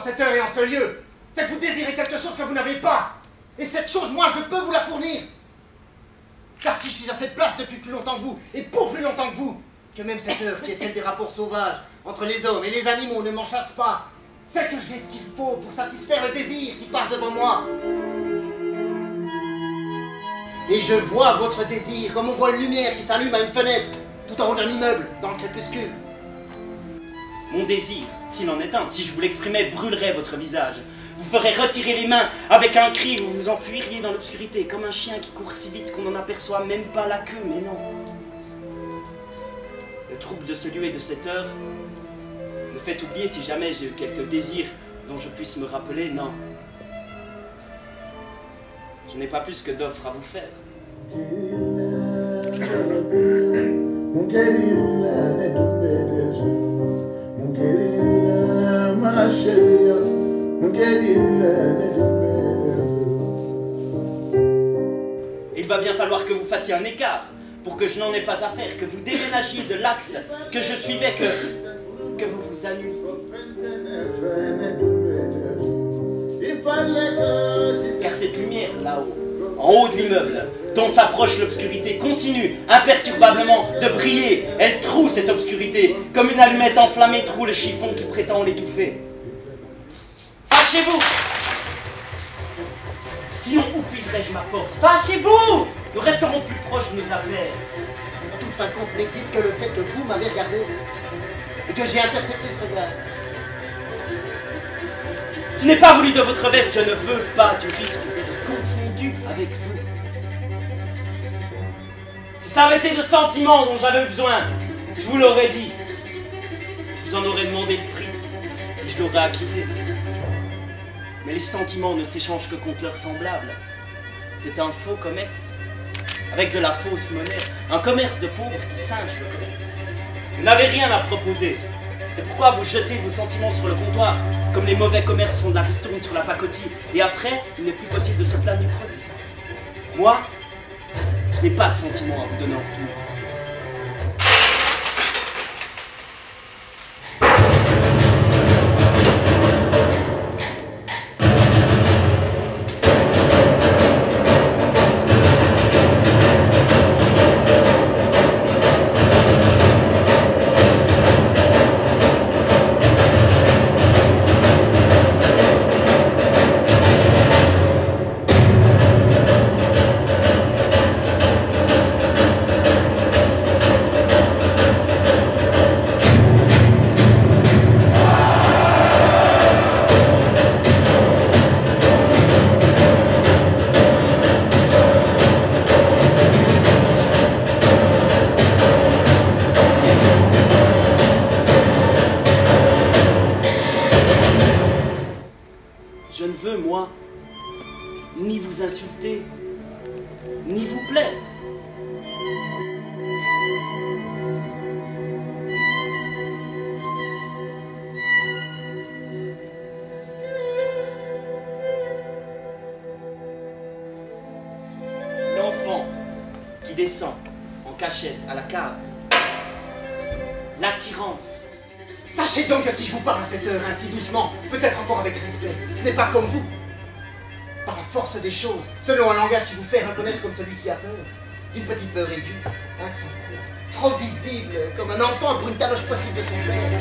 cette heure et en ce lieu, c'est que vous désirez quelque chose que vous n'avez pas. Et cette chose, moi, je peux vous la fournir. Car si je suis à cette place depuis plus longtemps que vous, et pour plus longtemps que vous, que même cette heure qui est celle des rapports sauvages entre les hommes et les animaux ne m'en chasse pas, c'est que j'ai ce qu'il faut pour satisfaire le désir qui passe devant moi. Et je vois votre désir comme on voit une lumière qui s'allume à une fenêtre, tout en haut d'un immeuble, dans le crépuscule. Mon désir, s'il en est un, si je vous l'exprimais, brûlerait votre visage. Vous ferez retirer les mains avec un cri, vous vous enfuiriez dans l'obscurité, comme un chien qui court si vite qu'on n'en aperçoit même pas la queue, mais non. Le trouble de ce lieu et de cette heure me fait oublier si jamais j'ai eu quelques désirs dont je puisse me rappeler, non. Je n'ai pas plus que d'offres à vous faire. Il va bien falloir que vous fassiez un écart pour que je n'en ai pas à faire, que vous déménagiez de l'axe que je suivais, que vous vous annuiez. Car cette lumière là-haut, en haut de l'immeuble, dont s'approche l'obscurité, continue imperturbablement de briller. Elle troue cette obscurité, comme une allumette enflammée troue le chiffon qui prétend l'étouffer. Fâchez-vous! Sinon, où puiserai-je ma force? Fâchez-vous! Nous resterons plus proches de nos affaires. En toute fin de compte, n'existe que le fait que vous m'avez regardé et que j'ai intercepté ce regard. Je n'ai pas voulu de votre veste, je ne veux pas du risque d'être confondu avec vous. Si ça avait été de sentiments dont j'avais besoin, je vous l'aurais dit. Je vous en aurais demandé le prix et je l'aurais acquitté. Mais les sentiments ne s'échangent que contre leurs semblables. C'est un faux commerce, avec de la fausse monnaie. Un commerce de pauvres qui singe le commerce. Vous n'avez rien à proposer. C'est pourquoi vous jetez vos sentiments sur le comptoir, comme les mauvais commerces font de la ristourne sur la pacotille. Et après, il n'est plus possible de se plaindre du produit. Moi, je n'ai pas de sentiments à vous donner en retour. Je ne veux, moi, ni vous insulter, ni vous plaire. L'enfant qui descend en cachette à la cave, l'attirance. Sachez donc que si je vous parle à cette heure, ainsi doucement, peut-être encore avec respect, ce n'est pas comme vous. Par la force des choses, selon un langage qui vous fait reconnaître comme celui qui a peur, d'une petite peur aiguë, insensée, trop visible, comme un enfant pour une taloche possible de son père.